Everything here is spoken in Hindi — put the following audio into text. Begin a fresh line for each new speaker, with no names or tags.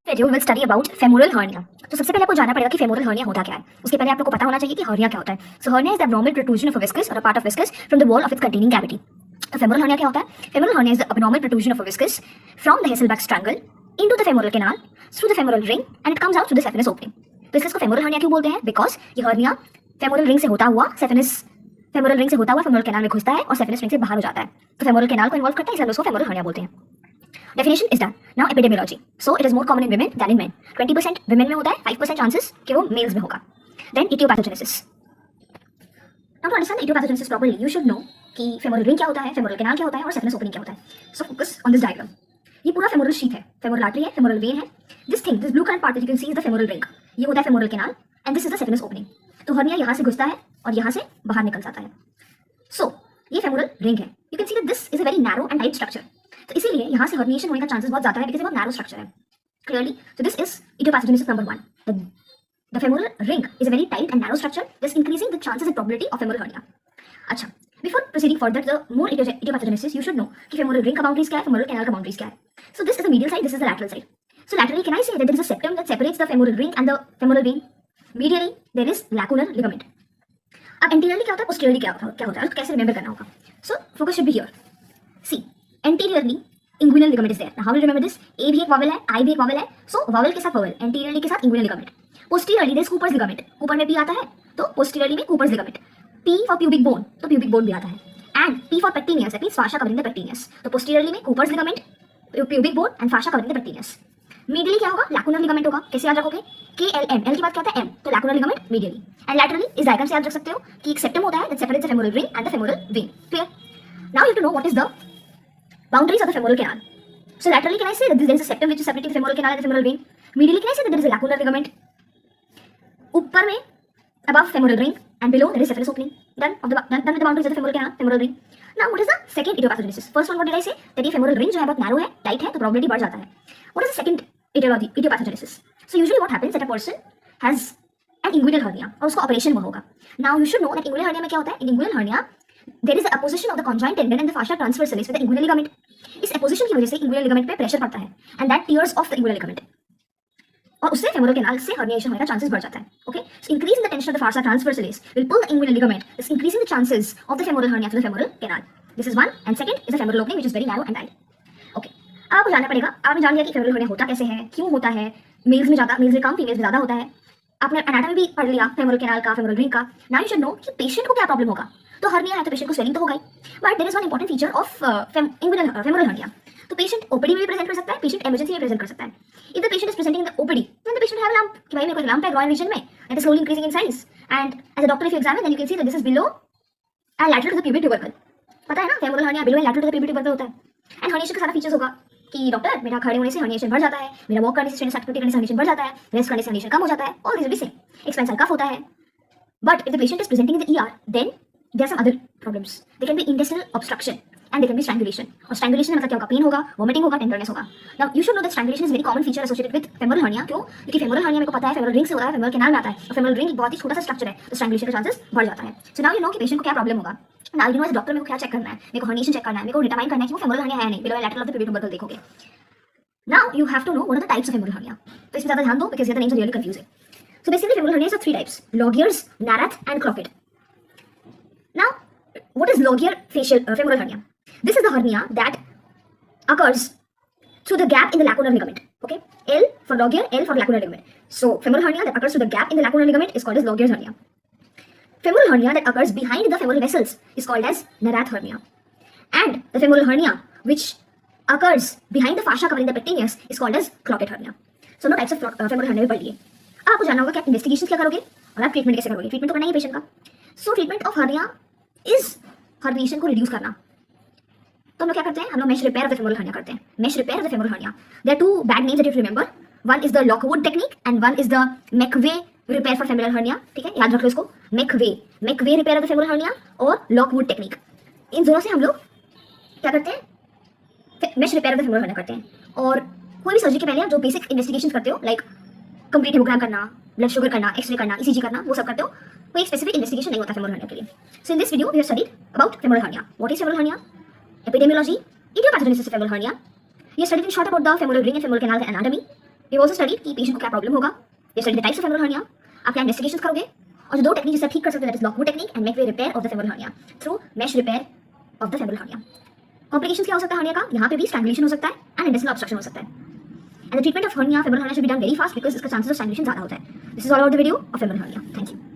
Video will study about femoral hernia. तो सबसे पहले आपको जानना पड़ेगा कि फेमोरल हर्निया होता क्या है। उसके पहले आपको पता होना चाहिए कि हर्निया क्या होता है। So hernia is the abnormal protrusion of a viscus और a part of viscus from the wall of its containing cavity. तो फेमोरल हर्निया क्या होता है? Femoral hernia is the abnormal protrusion of a viscus from the Hesselbach triangle into the femoral canal through the femoral ring and it comes out through the saphenous opening. तो इसको फेमोरल हर्निया क्यों बोलते हैं? बिकॉज ये हर्निया फेमोरल रिंग से होता हुआ फेमोरल रिंग से होता हुआ फेमोरल कैनाल में घुसता है और सेफिनस रिंग से बाहर हो जाता है। तो फेमोरल कैनाल को इन्वॉल्व करता है, इसलिए हम उसको फेमोरल हर्निया बोलते हैं। Definition is done. Now epidemiology. So it is more common in women than in men. 20% women में होता है, 5% chances कि वो males में होगा. Then etiopathogenesis. Now to understand etiopathogenesis properly, you should know कि femoral ring क्या होता है, femoral canal क्या होता है और saphenous opening क्या होता है. So focus on this diagram. ये पूरा femoral sheath है, femoral artery है, femoral vein है. This blue colored part that you can see is the femoral ring. ये होता है femoral canal and this is the saphenous opening. तो हर्निया यहाँ से घुसता है और यहाँ से बाहर निकल जाता है. So ये femoral ring है. You can see that this is a very narrow and tight structure. तो इसीलिए यहाँ से हर्निएशन होने का चांसेस बहुत ज्यादा है बिकॉज़ ये बहुत नैरो स्ट्रक्चर है. Clearly, so this is idiopathogenesis number 1. The femoral ring is a very tight and narrow structure, this increasing the chances and probability of femoral hernia. अच्छा, before proceeding further the more idiopathogenesis you should know कि फेमोरल रिंग का बाउंड्रीज क्या है, फेमोरल कैनाल का बाउंड्रीज क्या है. So this is the medial side, this is the lateral side. So laterally can I say that there is a septum that separates the femoral ring and the femoral vein. Medially there is lacunar ligament. अब एंटीरियरली क्या होता है, पोस्टीरियरली क्या होता है, तो कैसे रिमेंबर करना होगा. So focus should be here. See, anteriorly inguinal ligament is there. Now how will you remember this? A भी एक vowel है, I भी एक vowel है, so vowel के साथ vowel, anteriorly के साथ inguinal ligament. Posteriorly there is Cooper's ligament. Cooper में P आता है, तो posteriorly में Cooper's ligament. P for pubic bone, तो pubic bone भी आता है. And P for pectineus, that means fascia covering the pectineus. तो posteriorly में Cooper's ligament, pubic bone and fascia covering the pectineus. Medially क्या होगा? Lacunar ligament होगा. कैसे याद रखोगे? KLM, L की बात क्या होता है? M, तो lacunar ligament medially. And laterally इस diagram से याद रख सकते हो कि एक septum होता है that separates the femoral ring and the femoral vein. Clear? Now you have to know what is the boundaries of the femoral canal. So laterally can I say that there is a septum which is separating the femoral canal and the femoral vein. Medially can I say that there is a lacunar ligament. ऊपर में above femoral ring and below there is saphenous opening. Done with the boundaries of the femoral canal, femoral ring. Now what is the second idiopathogenesis? First one what did I say? that ये femoral ring जो है बहुत narrow है, tight है, तो probability बढ़ जाता है. What is the second idiopathogenesis? So usually what happens that a person has an inguinal hernia और उसको operation हुआ होगा. Now you should know that inguinal hernia में क्या होता है? In inguinal hernia there is a opposition of the conjoint tendon and the fascia transversalis with the inguinal ligament. इस opposition की वजह से inguinal ligament पे प्रेशर पड़ता है and that tears off the inguinal ligament. और उससे femoral canal से herniation होने का चांसेस बढ़ जाता है. Okay, so increasing the tension of the fascia transversalis will pull the inguinal ligament, thus increasing the chances of the femoral hernia through the femoral canal. This is one, and second is the femoral opening which is very narrow and tight. Okay, अब आपको जानना पड़ेगा. आपने जान लिया कि femoral hernia होता कैसे है, क्यों होता है, मेल्स में ज़्यादा, मेल्स में कम, फीमेल्स में ज़्यादा होता है. आपने एनाटॉमी भी पढ़ लिया femoral canal का, femoral ring का. Now you should know कि पेशेंट को क्या प्रॉब्लम होगा. तो हर्निया है तो पेशेंट को स्वेलिंग तो होगा ही, but there is one important feature of femoral hernia. तो पेशेंट ओपीडी में भी प्रेजेंट कर सकता है, पेशेंट इमरजेंसी में प्रेजेंट कर सकता है. If the patient is presenting in the OPD then the patient have lump कि भाई मेरे को लंप है ग्रॉइन रीजन में, that is slowly increasing in size and as a doctor if you examine then you can see that this is below and lateral to the pubic tubercle. पता है ना, femoral hernia below and lateral to the pubic tubercle होता है. एंड हर्निएशन का सारा फीचर्स होगा कि डॉक्टर मेरा खड़े होने से हर्निएशन बढ़ जाता है, मेरा वॉक करने से स्ट्रेनस एक्टिविटी करने से हर्निएशन बढ़ जाता है, रेस्ट करने से हर्निएशन कम हो जाता है, all this will be same. Expansile cough होता है. But if the patient is presenting in the ER then there are some other problems. They can be intestinal obstruction and there can be strangulation. और strangulation में मतलब क्या होगा? पेन होगा, vomiting होगा, tenderness होगा. Now you should know that strangulation is very common feature associated with femoral hernia. क्यों? क्योंकि femoral hernia मेरे को पता है femoral ring से होता है, femoral canal में आता है, और femoral ring एक बहुत ही छोटा सा स्ट्रक्चर है, तो strangulation का चांसेस बढ़ जाता है. So now you know कि पेशेंट को क्या प्रॉब्लम होगा. Now you know as doctor मेरे को क्या चेक करना है, मेरे को herniation चेक करना है, मेरे को डिटरमाइन करना है कि वो femoral hernia है नहीं, below lateral of the pubic tubercle देखोगे. Now you have to know what are the types of femoral hernia. तो इसमें ज़्यादा ध्यान दो because the names are really confusing. So basically femoral hernia is of 3 types: Logier's, Narat and Crockett. Now what is Logier femoral hernia? This is the hernia that occurs through the gap in the lacunar ligament. Okay, L for Logier, L for lacunar ligament. So femoral hernia that occurs through the gap in the lacunar ligament is called as Logier's hernia. Femoral hernia that occurs behind the femoral vessels is called as Narat hernia. And the femoral hernia which occurs behind the fascia covering the pectineus is called as Crockett hernia. So no types of femoral hernia पढ़ लिए. अब आपको जानना होगा कि आप इन्वेस्टिगेशन क्या करोगे और आप ट्रीटमेंट कैसे करोगे. ट्रीटमेंट तो करना ही है पेशेंट का. So treatment of hernia is herniation को रिड्यूस करना. तो हम लोग क्या करते हैं, हम लोग mesh repair of the femoral hernia करते हैं. Mesh repair of the femoral hernia, there are 2 bad names that you remember. One is the Lockwood technique and one is the McVay repair for femoral hernia. ठीक है, याद रख लो इसको. McVay repair of the femoral hernia और लॉकवुड टेक्निक, इन दोनों से हम लोग क्या करते हैं, mesh repair of the femoral hernia करते हैं. और कोई भी सर्जरी के पहले आप जो बेसिक इन्वेस्टिगेशन करते हो, लाइक कंप्लीट हेमोग्राम करना, ब्लड शुगर करना, एक्सरे करना, ईसीजी करना, वो सब करते हो. कोई स्पेसिफिक इन्वेस्टिगेशन नहीं होता फेमोरल हर्निया के लिए. So in this video we have studied about femoral hernia. What is femoral hernia, epidemiology, idiopathogenesis of femoral hernia. We have studied in short about the femoral ring and femoral canal anatomy. We also study कि पेशेंट को क्या प्रॉब्लम होगा, ये study the types of femoral hernia, आप क्या इन्वेस्टिगेशन करोगे, और जो 2 टेक्निक जिससे ठीक कर सकते हैं, that is Lockwood technique and make way repair of the femoral hernia through mesh repair of the femoral hernia. Complications क्या हो सकता है हर्निया का, यहाँ पे भी स्ट्रैंगुलेशन हो सकता है एंड इंटेस्टिनल ऑब्स्ट्रक्शन हो सकता है। And the treatment of hernia, femoral hernia should be done very fast because इसका चांसेस ऑफ स्ट्रैंगुलेशन ज़्यादा होता है। This is all about the video of femoral hernia. Thank you.